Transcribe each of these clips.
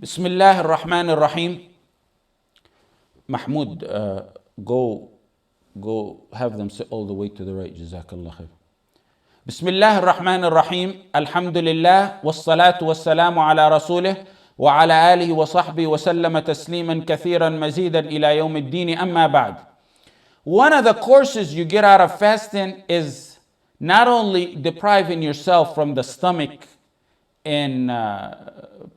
Bismillah ar-Rahman ar-Rahim. Mahmoud, go have them sit all the way to the right. Jazakallah khair. Bismillah ar-Rahman ar-Rahim. Alhamdulillah. Wassalatu wassalamu ala rasulih. Wa ala alihi wa sahbihi wa sallama tasliman kathiran mazidan ila yawm ad-din amma ba'd. One of the courses you get out of fasting is not only depriving yourself from the stomach and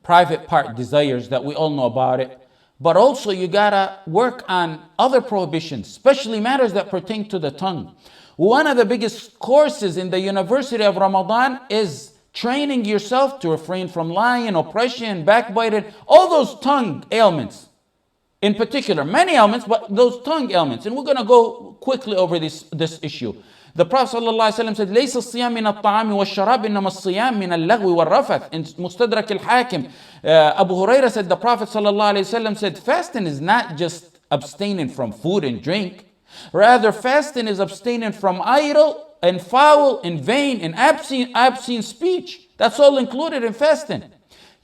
private part desires that we all know about it, but also you gotta work on other prohibitions, especially matters that pertain to the tongue. One of the biggest courses in the University of Ramadan is training yourself to refrain from lying, oppression, backbiting, all those tongue ailments. In particular, many ailments, but those tongue ailments. And we're going to go quickly over this issue. The Prophet ﷺ said, لَيْسَ الصِّيَامِ مِنَ الطَّعَامِ وَالشَّرَابِ إِنَّمَا الصِّيَامِ مِنَ اللَّغْوِ وَالرَّفَثِ. In Mustadrak al-Hakim, Abu Hurairah said, the Prophet ﷺ said, fasting is not just abstaining from food and drink. Rather, fasting is abstaining from idle and foul and vain and obscene speech. That's all included in fasting.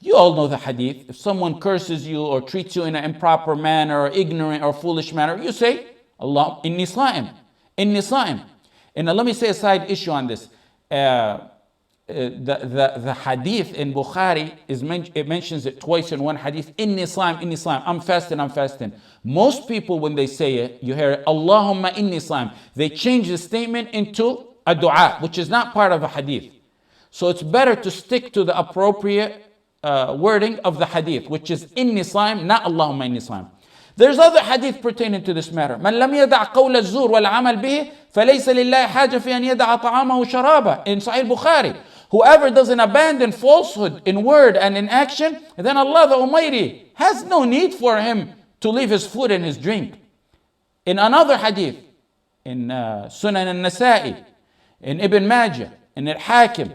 You all know the hadith. If someone curses you or treats you in an improper manner or ignorant or foolish manner, you say, Allah, inni sa'im, inni sa'im. And let me say a side issue on this. The hadith in Bukhari, it mentions it twice in one hadith, inni sa'im, I'm fasting, I'm fasting. Most people, when they say it, you hear it, Allahumma inni sa'im. They change the statement into a dua, which is not part of a hadith. So it's better to stick to the appropriate wording of the hadith, which is inni sa'im, not Allahumma inni sa'im. There's other hadith pertaining to this matter. من لم يدع قول الزور والعمل به فليس لله حاجة في أن يدع طعامه وشرابه. In Sahih Bukhari, whoever doesn't abandon falsehood in word and in action, then Allah the Almighty has no need for him to leave his food and his drink. In another hadith, in Sunan al-Nasa'i, in Ibn Majah, in al-Hakim,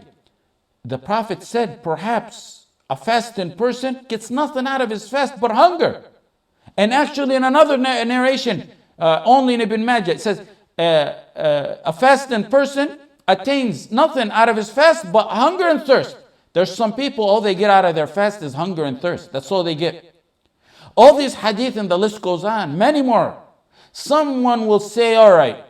the Prophet said, perhaps a fasting person gets nothing out of his fast but hunger. And actually in another narration, only in Ibn Majah, it says, a fasting person attains nothing out of his fast but hunger and thirst. There's some people, all they get out of their fast is hunger and thirst. That's all they get. All these hadith, and the list goes on, many more. Someone will say, all right,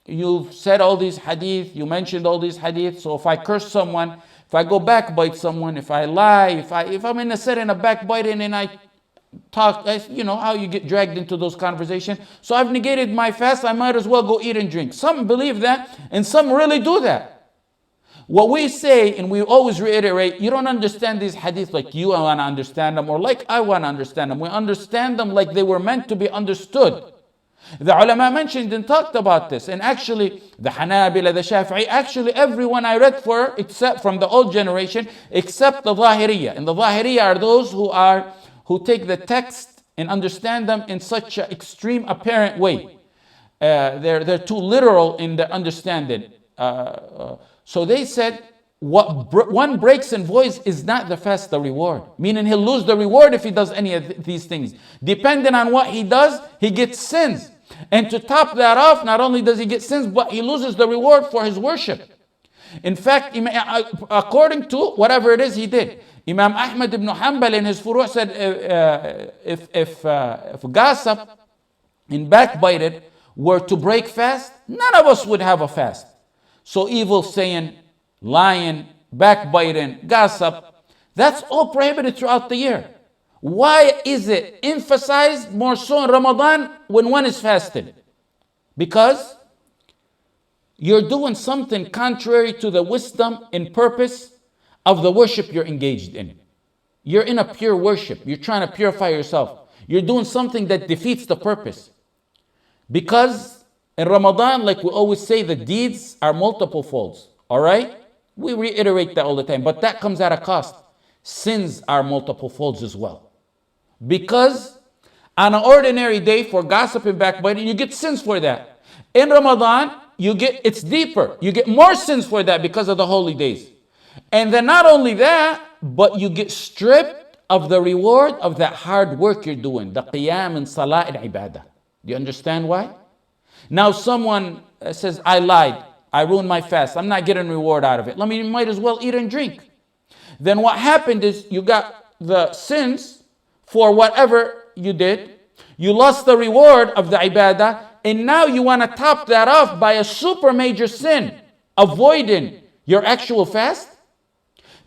you've said all these hadith, you mentioned all these hadith, so if I curse someone, if I go backbite someone, if I lie, if I'm in a setting of backbiting and I talk, you know how you get dragged into those conversations. So I've negated my fast, I might as well go eat and drink. Some believe that, and some really do that. What we say, and we always reiterate, you don't understand these hadith like you want to understand them, or like I want to understand them. We understand them like they were meant to be understood. The ulama mentioned and talked about this, and actually the Hanabila, the Shafi'i, actually everyone I read for, except from the old generation, except the Zahiriyya. And the Zahiriyya are those who take the text and understand them in such an extreme apparent way. They're too literal in their understanding. So they said, what one breaks and voids is not the fast the reward. Meaning he'll lose the reward if he does any of these things. Depending on what he does, he gets sins. And to top that off, not only does he get sins, but he loses the reward for his worship. In fact, according to whatever it is he did, Imam Ahmad ibn Hanbal in his Furu' said, if gossip and backbited were to break fast, none of us would have a fast. So evil saying, lying, backbiting, gossip, that's all prohibited throughout the year. Why is it emphasized more so in Ramadan when one is fasting? Because you're doing something contrary to the wisdom and purpose of the worship you're engaged in. You're in a pure worship. You're trying to purify yourself. You're doing something that defeats the purpose. Because in Ramadan, like we always say, the deeds are multiple folds. All right? We reiterate that all the time. But that comes at a cost. Sins are multiple folds as well. Because on an ordinary day for gossip and backbiting, you get sins for that. In Ramadan, it's deeper. You get more sins for that because of the holy days. And then not only that, but you get stripped of the reward of that hard work you're doing, the qiyam and salah and ibadah. Do you understand why? Now someone says, I lied, I ruined my fast, I'm not getting reward out of it. You might as well eat and drink. Then what happened is you got the sins, for whatever you did. You lost the reward of the ibadah, and now you want to top that off by a super major sin, avoiding your actual fast.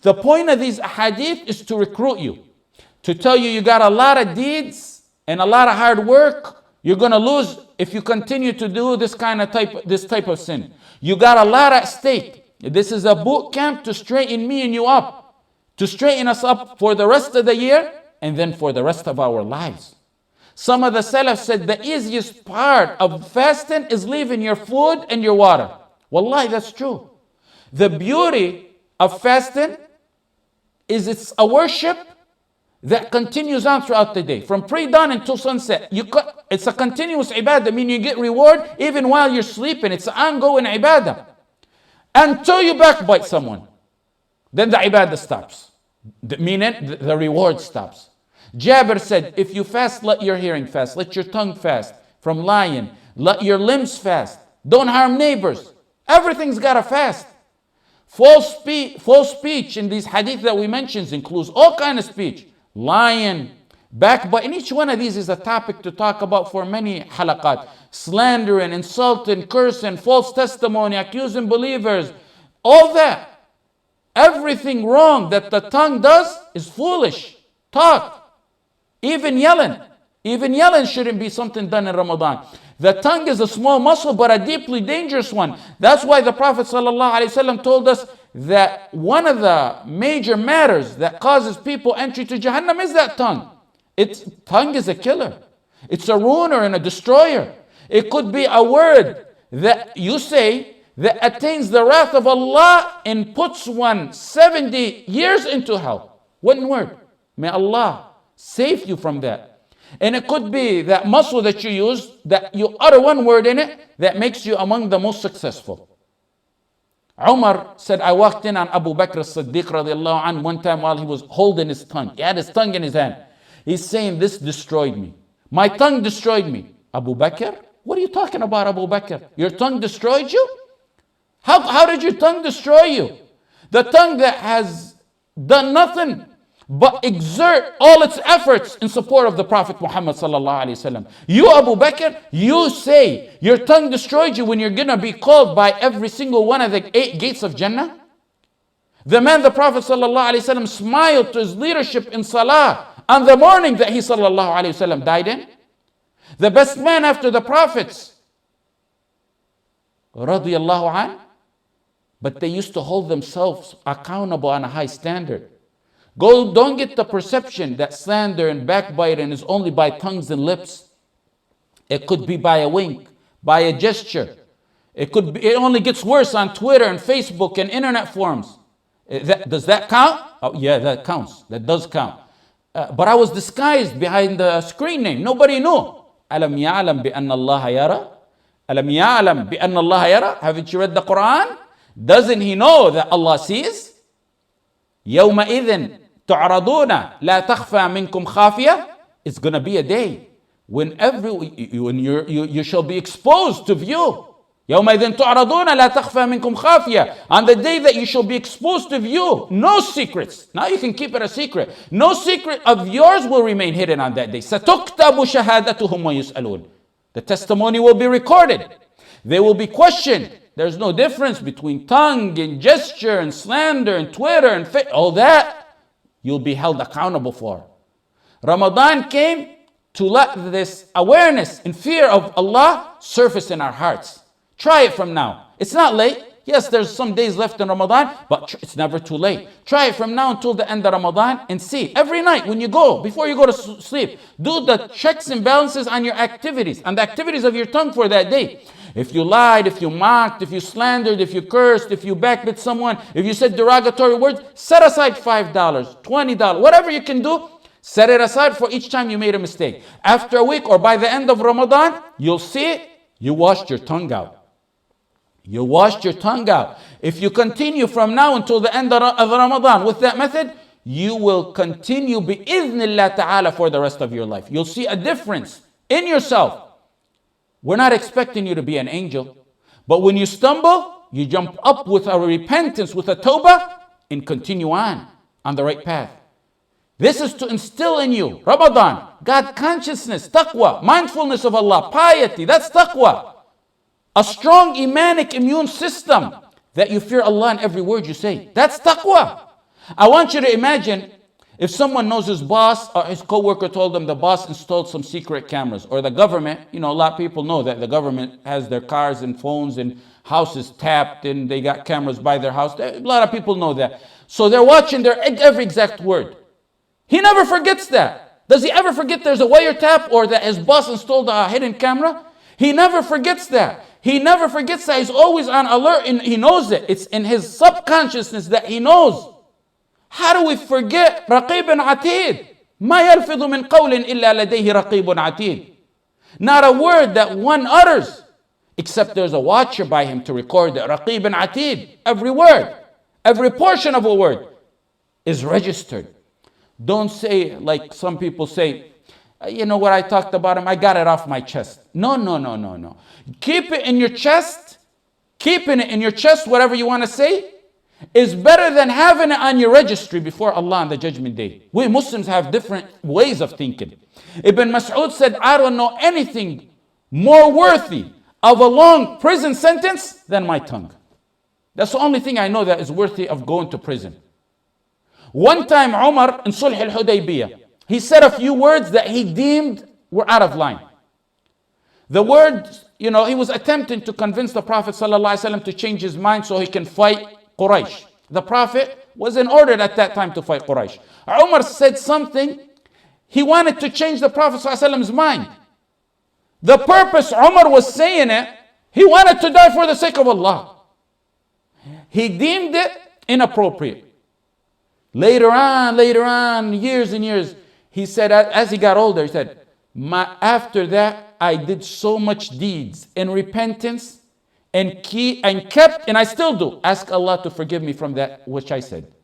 The point of these hadith is to recruit you, to tell you got a lot of deeds and a lot of hard work you're going to lose if you continue to do this type of sin. You got a lot at stake. This is a boot camp to straighten me and you up, to straighten us up for the rest of the year and then for the rest of our lives. Some of the salaf said the easiest part of fasting is leaving your food and your water. Wallahi, that's true. The beauty of fasting is it's a worship that continues on throughout the day. From pre-dawn until sunset. It's a continuous ibadah, meaning you get reward even while you're sleeping. It's an ongoing ibadah. Until you backbite someone. Then the ibadah stops. Meaning the reward stops. Jabir said, if you fast, let your hearing fast. Let your tongue fast from lying. Let your limbs fast. Don't harm neighbors. Everything's got to fast. False speech in these hadith that we mentioned includes all kind of speech. Lying, backbiting. And each one of these is a topic to talk about for many halaqat. Slandering, insulting, cursing, false testimony, accusing believers. All that. Everything wrong that the tongue does is foolish. Talk. Even yelling. Even yelling shouldn't be something done in Ramadan. The tongue is a small muscle, but a deeply dangerous one. That's why the Prophet ﷺ told us that one of the major matters that causes people entry to Jahannam is that tongue. Tongue is a killer. It's a ruiner and a destroyer. It could be a word that you say that attains the wrath of Allah and puts one 70 years into hell. One word. May Allah save you from that. And it could be that muscle that you use, that you utter one word in it, that makes you among the most successful. Umar said, I walked in on Abu Bakr as-Siddiq radiallahu anh one time while he was holding his tongue. He had his tongue in his hand. He's saying, this destroyed me. My tongue destroyed me. Abu Bakr? What are you talking about, Abu Bakr? Your tongue destroyed you? How did your tongue destroy you? The tongue that has done nothing but exert all its efforts in support of the Prophet Muhammad sallallahu alaihi wasallam. You, Abu Bakr, you say your tongue destroyed you when you're going to be called by every single one of the 8 gates of Jannah? The man the Prophet sallallahu alaihi wasallam smiled to his leadership in salah on the morning that he sallallahu alaihi wasallam died in. The best man after the prophets, radiyallahu anh, but they used to hold themselves accountable on a high standard. Don't get the perception that slander and backbiting is only by tongues and lips. It could be by a wink, by a gesture. It only gets worse on Twitter and Facebook and internet forums. Does that count? Oh, yeah, that counts. That does count. But I was disguised behind the screen name. Nobody knew. Alam ya'lam bi anna Allah yara? Alam ya'lam bi anna Allah yara? Haven't you read the Quran? Doesn't he know that Allah sees? يومئذ تعرضون لا تخفى منكم خافية. It's going to be a day when you shall be exposed to view. يومئذ تعرضون لا تخفى منكم خافية. On the day that you shall be exposed to view, no secrets. Now you can keep it a secret. No secret of yours will remain hidden on that day. ستكتب شهادتهم ويسألون. The testimony will be recorded. They will be questioned. There's no difference between tongue and gesture and slander and Twitter and all that. You'll be held accountable for. Ramadan came to let this awareness and fear of Allah surface in our hearts. Try it from now. It's not late. Yes, there's some days left in Ramadan, but it's never too late. Try it from now until the end of Ramadan and see. Every night when you go, before you go to sleep, do the checks and balances on your activities, on the activities of your tongue for that day. If you lied, if you mocked, if you slandered, if you cursed, if you backbit someone, if you said derogatory words, set aside $5, $20, whatever you can do, set it aside for each time you made a mistake. After a week or by the end of Ramadan, you'll see it, you washed your tongue out. You washed your tongue out. If you continue from now until the end of Ramadan with that method, you will continue bi-idhnillah ta'ala for the rest of your life. You'll see a difference in yourself. We're not expecting you to be an angel. But when you stumble, you jump up with a repentance, with a tawbah, and continue on the right path. This is to instill in you, Ramadan, God consciousness, taqwa, mindfulness of Allah, piety, that's taqwa. A strong imanic immune system that you fear Allah in every word you say. That's taqwa. I want you to imagine if someone knows his boss or his co-worker told him the boss installed some secret cameras, or the government, a lot of people know that the government has their cars and phones and houses tapped and they got cameras by their house. A lot of people know that. So they're watching their every exact word. He never forgets that. Does he ever forget there's a wiretap or that his boss installed a hidden camera? He never forgets that. He never forgets that. He's always on alert and he knows it. It's in his subconsciousness that he knows. How do we forget رقيب عتيد? ما يلفظ من قول إلا لديه رقيب عتيد. Not a word that one utters, except there's a watcher by him to record it. رقيب عتيد. Every word, every portion of a word is registered. Don't say like some people say, you know what I talked about him, I got it off my chest. No. Keep it in your chest. Keeping it in your chest, whatever you want to say, is better than having it on your registry before Allah on the judgment day. We Muslims have different ways of thinking. Ibn Mas'ud said, I don't know anything more worthy of a long prison sentence than my tongue. That's the only thing I know that is worthy of going to prison. One time Umar in Sulh al-Hudaybiyah, he said a few words that he deemed were out of line. The words, he was attempting to convince the Prophet ﷺ to change his mind so he can fight Quraysh. The Prophet wasn't ordered at that time to fight Quraysh. Umar said something, he wanted to change the Prophet ﷺ's mind. The purpose Umar was saying it, he wanted to die for the sake of Allah. He deemed it inappropriate. Later on, years and years, he said, as he got older, he said, after that, I did so much deeds in repentance and kept, and I still do, ask Allah to forgive me from that which I said.